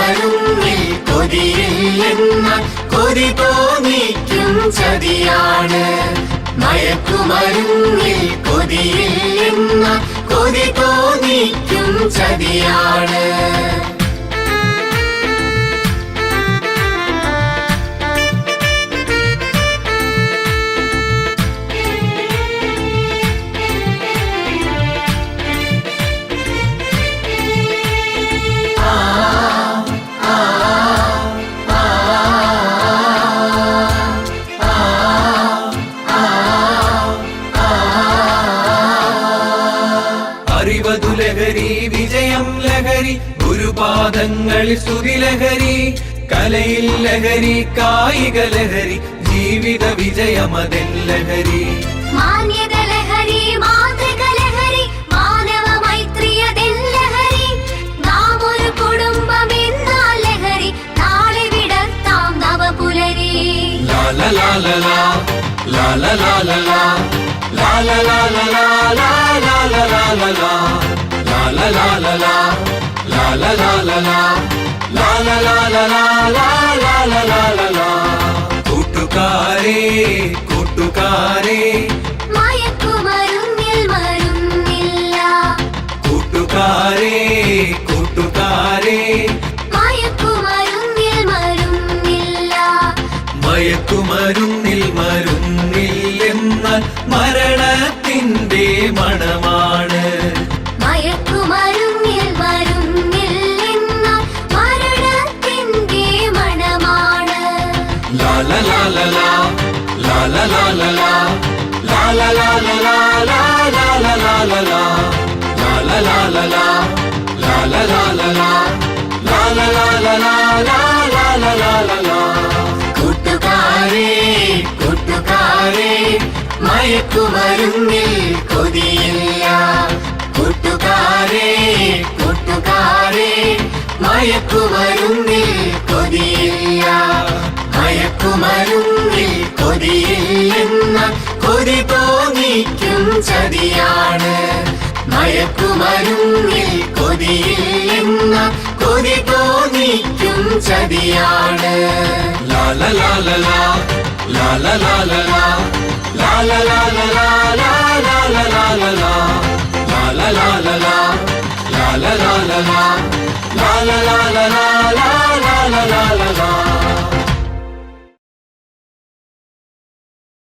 മയക്കുമരുന്നിൽ കൊതിയില്ലെന്നാൽ കൊതി തോന്നിക്കും ചതിയാണ്. മയക്കുമരുന്നിൽ കൊതിയില്ലെന്നാൽ കൊതി തോന്നിക്കും ചതിയാണ്. അറിവതു ലഹരി, വിജയം ലഹരി, ഗുരുപാദങ്ങളിൽ സ്തുതി ലഹരി, കലയിൽ ലഹരി, കായിക ലഹരി, ജീവിത വിജയമതെൻ ലഹരി. മാന്യത ലഹരി, മാതൃക ലഹരി, മാനവ മൈത്രിയതെൻ ലഹരി. നാം ഒരു കുടുംബമെന്നാൽ ലഹരി, നാളെ വിടർത്താം നവപുലരി. ലാല ലാല ലാ, ലാല ലാല ലാ, ലാല ലാല ലാ, ലാല ലാല ലാ, ലാല ലാല ലാ, ലാല ലാല ലാ, ലാല ലാല ലാ, ലാല ലാല ലാ. കൂട്ടുകാരേ കൂട്ടുകാരേ, മയക്കുമരുന്നിൽ മരുന്നില്ല. കൂട്ടുകാരേ കൂട്ടുകാരേ, മയക്കുമരുന്നിൽ മരുന്നില്ല. മയക്കുമരുന്നിൽ മരുന്നില്ലെന്നാൽ മരണത്തിൻ്റെ മണമാണ്. മയക്കുമരുന്നിൽ മരുന്നില്ലെന്നാൽ മരണത്തിൻ്റെ മണമാണ്. ലാല ലാല ലാ, ലാല ലാല ലാ, ലാല ലാല ലാ, ലാല ലാല ലാ, ലാല ലാല ലാ, ലാല ലാല ലാ, ലാല ലാല ലാ, ലാല ലാല ലാ. കൂട്ടുകാരേ കൂട്ടുകാരേ, മയക്കുമരുന്നിൽ കൊതിയില്ല. കൂട്ടുകാരേ കൂട്ടുകാരേ, മയക്കുമരുന്നിൽ കൊതിയില്ല. മയക്കുമരുന്നിൽ കൊതിയില്ലെന്നാൽ കൊതി തോന്നിക്കും ചതിയാണ്. മയക്കുമരുന്നിൽ കൊതിയില്ലെന്നാൽ കൊതി തോന്നിക്കും ചതിയാണ്. ലാല ലാല ലാ, ലാല ലാല ലാ, ലാല ലാല ലാ, ലാല ലാല ലാ, ലാല ലാല ലാ, ലാല ലാല ലാ, ലാല ലാല ലാ, ലാല ലാല ലാ.